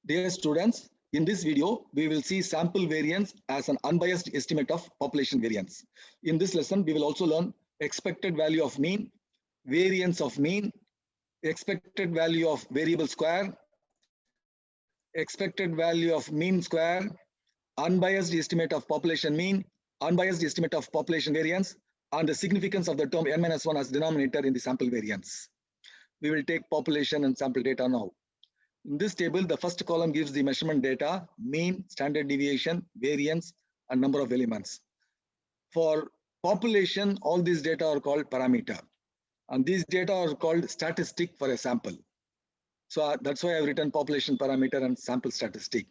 Dear students, in this video, we will see sample variance as an unbiased estimate of population variance. In this lesson, we will also learn expected value of mean, variance of mean, expected value of variable square, expected value of mean square, unbiased estimate of population mean, unbiased estimate of population variance, and the significance of the term n-1 as denominator in the sample variance. We will take population and sample data now. In this table, the first column gives the measurement data, mean, standard deviation, variance, and number of elements. For population, all these data are called parameter, and these data are called statistic for a sample. So that's why I've written population parameter and sample statistic.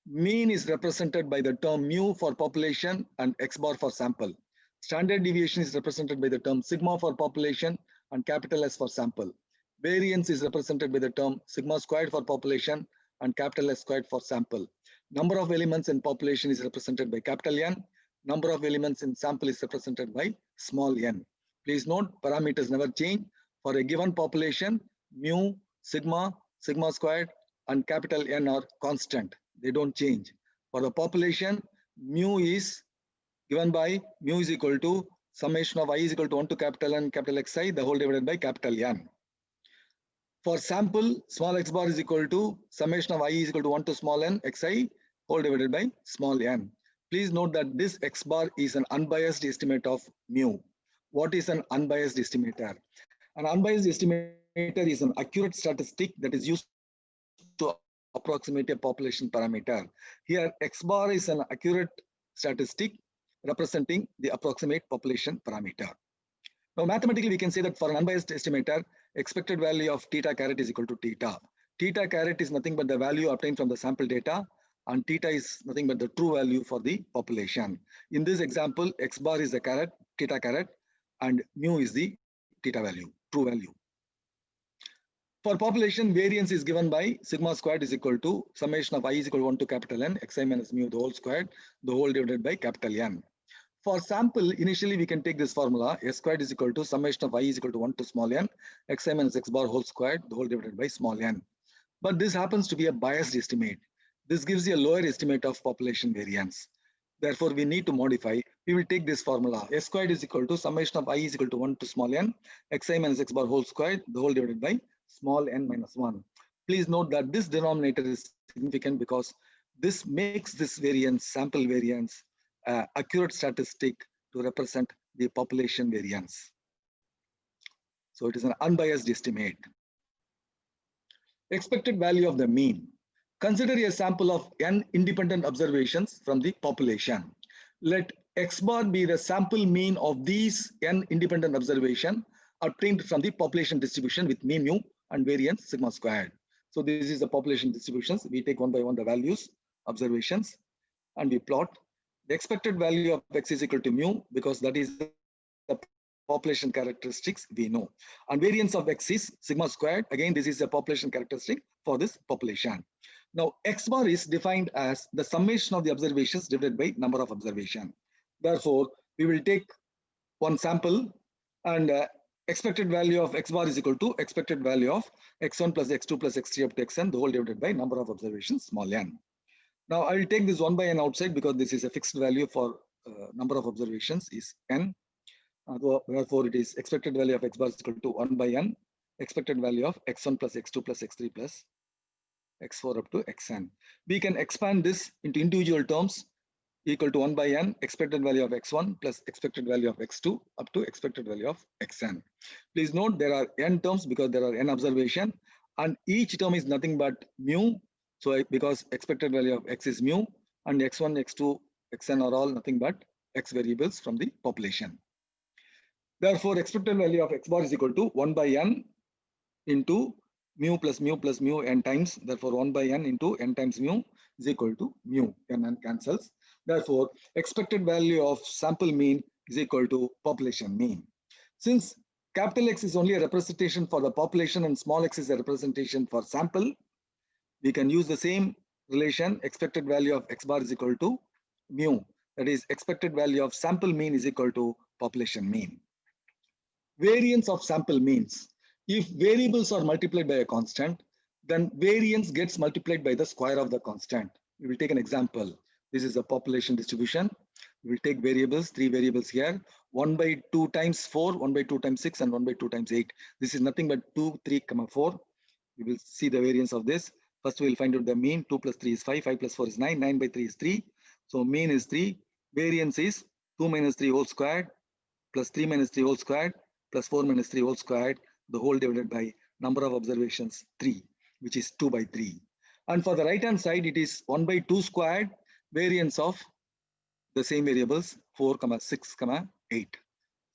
Mean is represented by the term mu for population and x bar for sample. Standard deviation is represented by the term sigma for population and capital S for sample. Variance is represented by the term sigma squared for population and capital S squared for sample. Number of elements in population is represented by capital N. Number of elements in sample is represented by small n. Please note, parameters never change. For a given population, mu, sigma, sigma squared, and capital N are constant. They don't change. For the population, mu is given by mu is equal to summation of I is equal to 1 to capital N capital Xi the whole divided by capital N. For sample, small x bar is equal to summation of I is equal to 1 to small n Xi whole divided by small n. Please note that this x bar is an unbiased estimate of mu. What is an unbiased estimator? An unbiased estimator is an accurate statistic that is used to approximate a population parameter. Here, x bar is an accurate statistic representing the approximate population parameter. Now, mathematically, we can say that for an unbiased estimator, expected value of theta caret is equal to theta. Theta caret is nothing but the value obtained from the sample data, and theta is nothing but the true value for the population. In this example, x bar is the caret, theta caret, and mu is the theta value, true value. For population, variance is given by sigma squared is equal to summation of I is equal to 1 to capital N, xi minus mu the whole squared, the whole divided by capital N. For sample, initially we can take this formula, s squared is equal to summation of I is equal to 1 to small n, xi minus x bar whole squared, the whole divided by small n. But this happens to be a biased estimate. This gives you a lower estimate of population variance. Therefore, we need to modify. We will take this formula, s squared is equal to summation of I is equal to 1 to small n, xi minus x bar whole squared, the whole divided by small n minus 1. Please note that this denominator is significant because this makes this variance, sample variance, accurate statistic to represent the population variance. So it is an unbiased estimate. Expected value of the mean. Consider a sample of n independent observations from the population. Let x bar be the sample mean of these n independent observation obtained from the population distribution with mean mu and variance sigma squared. So this is the population distributions. We take one by one the values, observations, and we plot. The expected value of x is equal to mu because that is the population characteristics we know. And variance of x is sigma squared. Again, this is a population characteristic for this population. Now, x bar is defined as the summation of the observations divided by number of observation. Therefore, we will take one sample and expected value of x bar is equal to expected value of x1 plus x2 plus x3 up to xn, the whole divided by number of observations, small n. Now, I will take this 1 by n outside because this is a fixed value for number of observations is n. Therefore, it is expected value of x bar is equal to 1 by n, expected value of x1 plus x2 plus x3 plus x4 up to xn. We can expand this into individual terms equal to 1 by n, expected value of x1 plus expected value of x2 up to expected value of xn. Please note there are n terms because there are n observation, and each term is nothing but mu. So because expected value of x is mu and x1, x2, xn are all nothing but x variables from the population. Therefore, expected value of x bar is equal to 1 by n into mu plus mu n times. Therefore, 1 by n into n times mu is equal to mu. N cancels. Therefore, expected value of sample mean is equal to population mean. Since capital X is only a representation for the population and small x is a representation for sample, we can use the same relation. Expected value of x bar is equal to mu. That is, expected value of sample mean is equal to population mean. Variance of sample means, if variables are multiplied by a constant, then variance gets multiplied by the square of the constant. We will take an example. This is a population distribution. We will take variables, 3 variables here, 1 by 2 times 4, 1 by 2 times 6, and 1 by 2 times 8. This is nothing but 2, 3, 4. We will see the variance of this. First, we will find out the mean. 2 plus 3 is 5, 5 plus 4 is 9, 9 by 3 is 3. So mean is 3. Variance is 2 minus 3 whole squared plus 3 minus 3 whole squared plus 4 minus 3 whole squared, the whole divided by number of observations 3, which is 2 by 3. And for the right hand side, it is 1 by 2 squared variance of the same variables 4, 6, 8.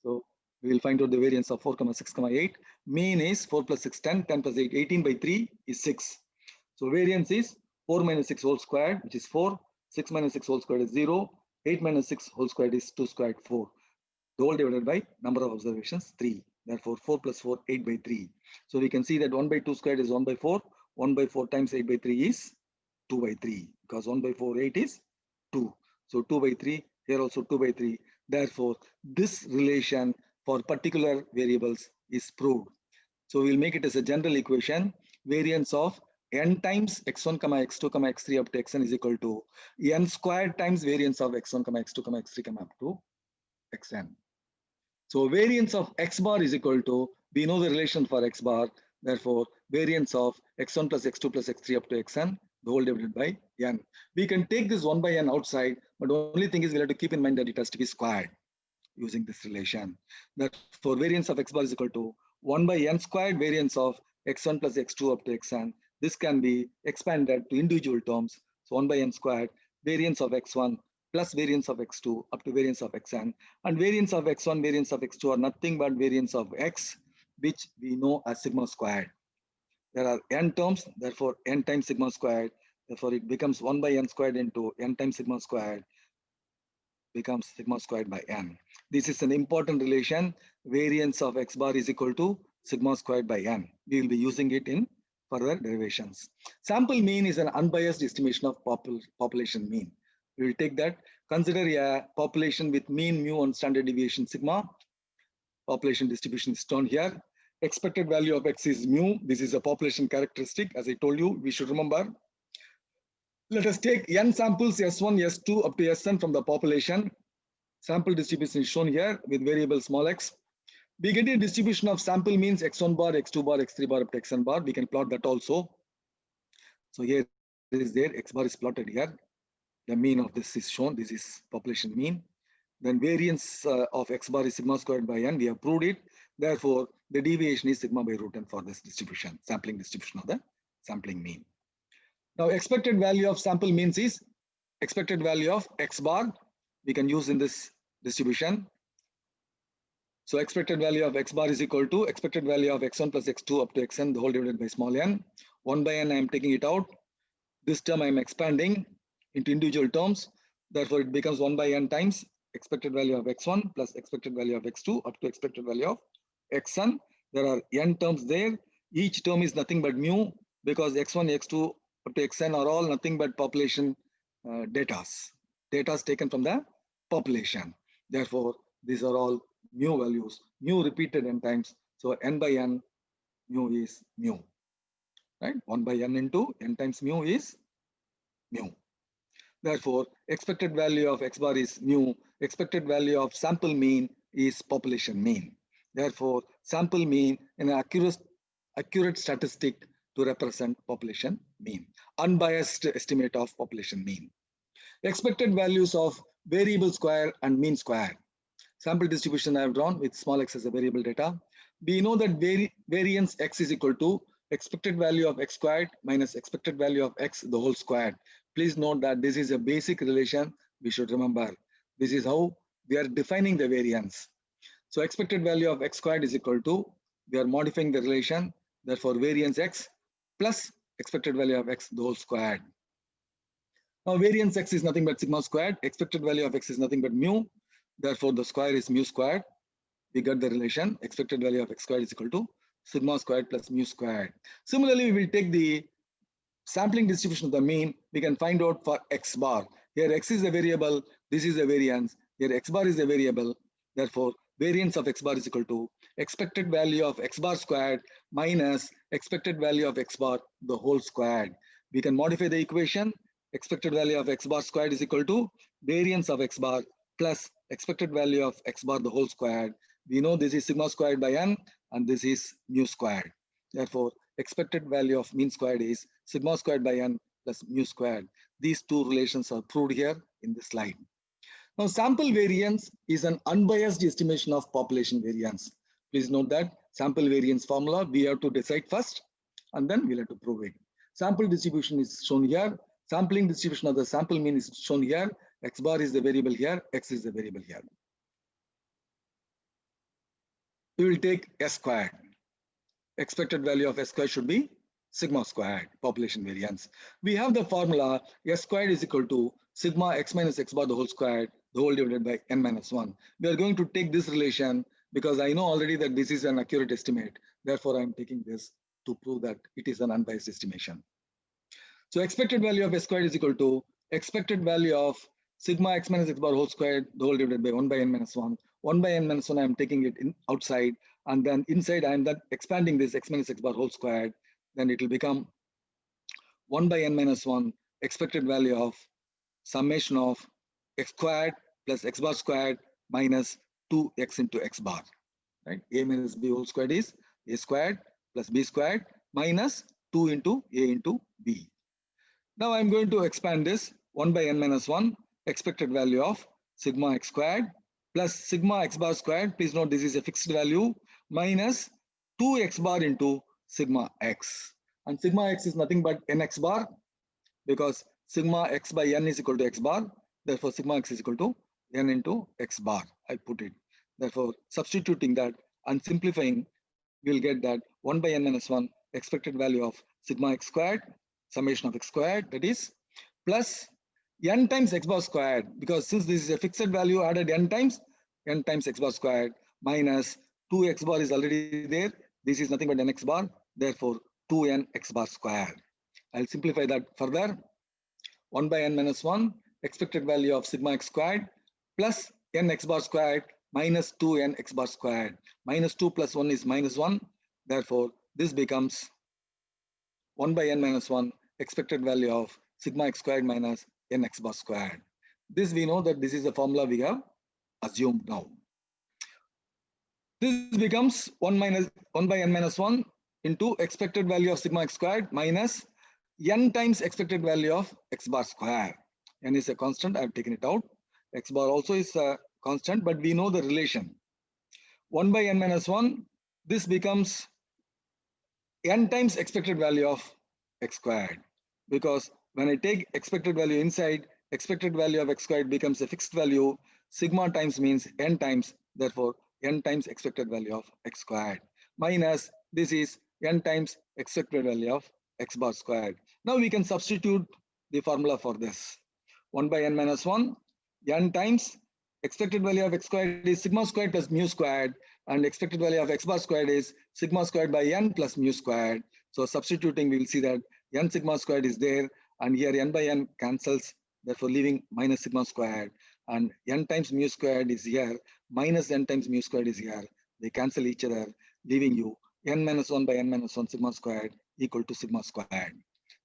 So we will find out the variance of 4, 6, 8. Mean is 4 plus 6, 10, 10 plus 8, 18 by 3 is 6. So variance is 4 minus 6 whole squared, which is 4. 6 minus 6 whole squared is 0. 8 minus 6 whole squared is 2 squared, 4. The whole divided by number of observations 3. Therefore 4 plus 4, 8 by 3. So we can see that 1 by 2 squared is 1 by 4. 1 by 4 times 8 by 3 is 2 by 3, because 1 by 4, 8 is 2. So 2 by 3, here also 2 by 3. Therefore, this relation for particular variables is proved. So we'll make it as a general equation. Variance of n times x1, x2, x3 up to xn is equal to n squared times variance of x1, x2, x3 up to xn. So variance of x bar is equal to, we know the relation for x bar, therefore variance of x1 plus x2 plus x3 up to xn, the whole divided by n. We can take this 1 by n outside, but the only thing is we have to keep in mind that it has to be squared using this relation. Therefore variance of x bar is equal to 1 by n squared variance of x1 plus x2 up to xn. This can be expanded to individual terms. So 1 by n squared variance of x1 plus variance of x2 up to variance of xn, and variance of x1, variance of x2 are nothing but variance of x, which we know as sigma squared. There are n terms, therefore n times sigma squared, therefore it becomes 1 by n squared into n times sigma squared becomes sigma squared by n. This is an important relation. Variance of x bar is equal to sigma squared by n. We will be using it in further derivations. Sample mean is an unbiased estimation of population mean. We will take that. Consider a population with mean, mu, and standard deviation sigma. Population distribution is shown here. Expected value of x is mu. This is a population characteristic. As I told you, we should remember. Let us take n samples S1, S2 up to Sn from the population. Sample distribution is shown here with variable small x. We get a distribution of sample means x1 bar, x2 bar, x3 bar up to xn bar. We can plot that also. So here is there, x bar is plotted here. The mean of this is shown. This is population mean. Then variance of x bar is sigma squared by n. We have proved it. Therefore, the deviation is sigma by root n for this distribution, sampling distribution of the sampling mean. Now, expected value of sample means is expected value of x bar. We can use in this distribution. So expected value of x bar is equal to expected value of x1 plus x2 up to xn, the whole divided by small n. 1 by n, I am taking it out. This term I am expanding into individual terms. Therefore, it becomes 1 by n times expected value of x1 plus expected value of x2 up to expected value of xn. There are n terms there. Each term is nothing but mu, because x1, x2 up to xn are all nothing but population data taken from the population. Therefore, these are all mu values, mu repeated n times. So n by n, mu is mu, right? 1 by n into n times mu is mu. Therefore, expected value of x bar is mu. Expected value of sample mean is population mean. Therefore, sample mean an accurate statistic to represent population mean. Unbiased estimate of population mean. Expected values of variable square and mean square. Sample distribution I have drawn with small x as a variable data. We know that variance x is equal to expected value of x squared minus expected value of x the whole squared. Please note that this is a basic relation we should remember. This is how we are defining the variance. So expected value of x squared is equal to, we are modifying the relation, therefore variance x plus expected value of x the whole squared. Now variance x is nothing but sigma squared, expected value of x is nothing but mu, therefore the square is mu squared. We got the relation, expected value of x squared is equal to sigma squared plus mu squared. Similarly, we will take the sampling distribution of the mean. We can find out for x bar. Here x is a variable, this is a variance. Here x bar is a variable. Therefore, variance of x bar is equal to expected value of x bar squared minus expected value of x bar the whole squared. We can modify the equation. Expected value of x bar squared is equal to variance of x bar plus expected value of x bar the whole squared. We know this is sigma squared by n and this is mu squared. Therefore, expected value of mean squared is sigma squared by n plus mu squared. These two relations are proved here in this slide. Now, sample variance is an unbiased estimation of population variance. Please note that sample variance formula we have to decide first and then we'll have to prove it. Sample distribution is shown here. Sampling distribution of the sample mean is shown here. X bar is the variable here, X is the variable here. We will take S squared. Expected value of S squared should be sigma squared, population variance. We have the formula S squared is equal to sigma x minus x bar the whole squared, the whole divided by n minus 1. We are going to take this relation because I know already that this is an accurate estimate. Therefore, I am taking this to prove that it is an unbiased estimation. So expected value of S squared is equal to expected value of sigma x minus x bar whole squared, the whole divided by 1 by n minus 1. 1 by n minus 1, I am taking it in outside, and then inside I am then expanding this x minus x bar whole squared. Then it will become 1 by n minus 1 expected value of summation of x squared plus x bar squared minus 2x into x bar. Right? A minus b whole squared is a squared plus b squared minus 2 into a into b. Now I'm going to expand this 1 by n minus 1 expected value of sigma x squared plus sigma x bar squared. Please note this is a fixed value minus 2x bar into sigma x. And sigma x is nothing but nx bar because sigma x by n is equal to x bar. Therefore, sigma x is equal to n into x bar. I put it. Therefore, substituting that and simplifying, we will get that 1 by n minus 1 expected value of sigma x squared, summation of x squared, that is, plus n times x bar squared, because since this is a fixed value added n times x bar squared, minus 2x bar is already there. This is nothing but nx bar. Therefore, 2n x bar squared. I'll simplify that further. 1 by n minus 1 expected value of sigma x squared plus n x bar squared minus 2n x bar squared. Minus 2 plus 1 is minus 1. Therefore, this becomes 1 by n minus 1 expected value of sigma x squared minus n x bar squared. This we know that this is the formula we have assumed now. This becomes 1 by n minus 1 into expected value of sigma x squared minus n times expected value of x bar square. N is a constant, I have taken it out. X bar also is a constant, but we know the relation. 1 by n minus 1, this becomes n times expected value of x squared. Because when I take expected value inside, expected value of x squared becomes a fixed value. Sigma times means n times, therefore n times expected value of x squared. Minus this is n times expected value of x bar squared. Now we can substitute the formula for this. 1 by n minus 1, n times expected value of x squared is sigma squared plus mu squared, and expected value of x bar squared is sigma squared by n plus mu squared. So substituting, we will see that n sigma squared is there, and here n by n cancels, therefore leaving minus sigma squared, and n times mu squared is here, minus n times mu squared is here. They cancel each other, leaving you n minus 1 by n minus 1 sigma squared equal to sigma squared.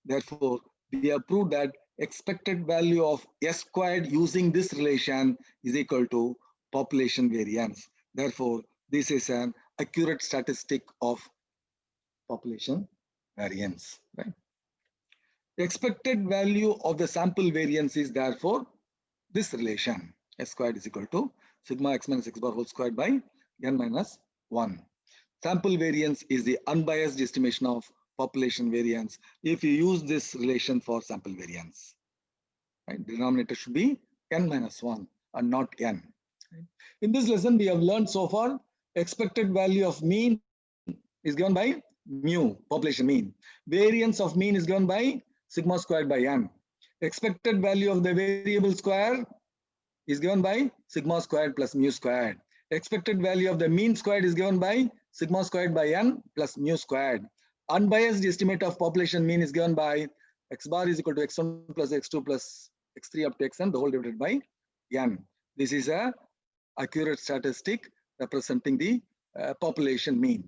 Therefore, we have proved that expected value of S squared using this relation is equal to population variance. Therefore, this is an accurate statistic of population variance. Right? The expected value of the sample variance is therefore this relation. S squared is equal to sigma x minus x bar whole squared by n minus 1. Sample variance is the unbiased estimation of population variance if you use this relation for sample variance. Right? Denominator should be n minus 1 and not n. Right? In this lesson, we have learned so far expected value of mean is given by mu, population mean. Variance of mean is given by sigma squared by n. Expected value of the variable square is given by sigma squared plus mu squared. Expected value of the mean squared is given by sigma squared by n plus mu squared. Unbiased estimate of population mean is given by x bar is equal to x1 plus x2 plus x3 up to xn the whole divided by n. This is a accurate statistic representing the population mean.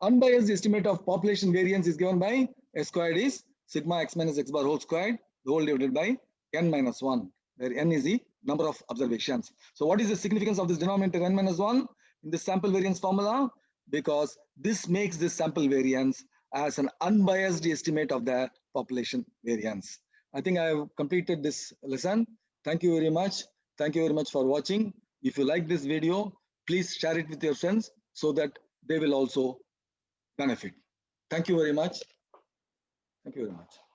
Unbiased estimate of population variance is given by S squared is sigma x minus x bar whole squared, the whole divided by n minus 1, where n is the number of observations. So what is the significance of this denominator n minus 1 in the sample variance formula? Because this makes this sample variance as an unbiased estimate of the population variance. I think I have completed this lesson. Thank you very much. Thank you very much for watching. If you like this video, please share it with your friends so that they will also benefit. Thank you very much. Thank you very much.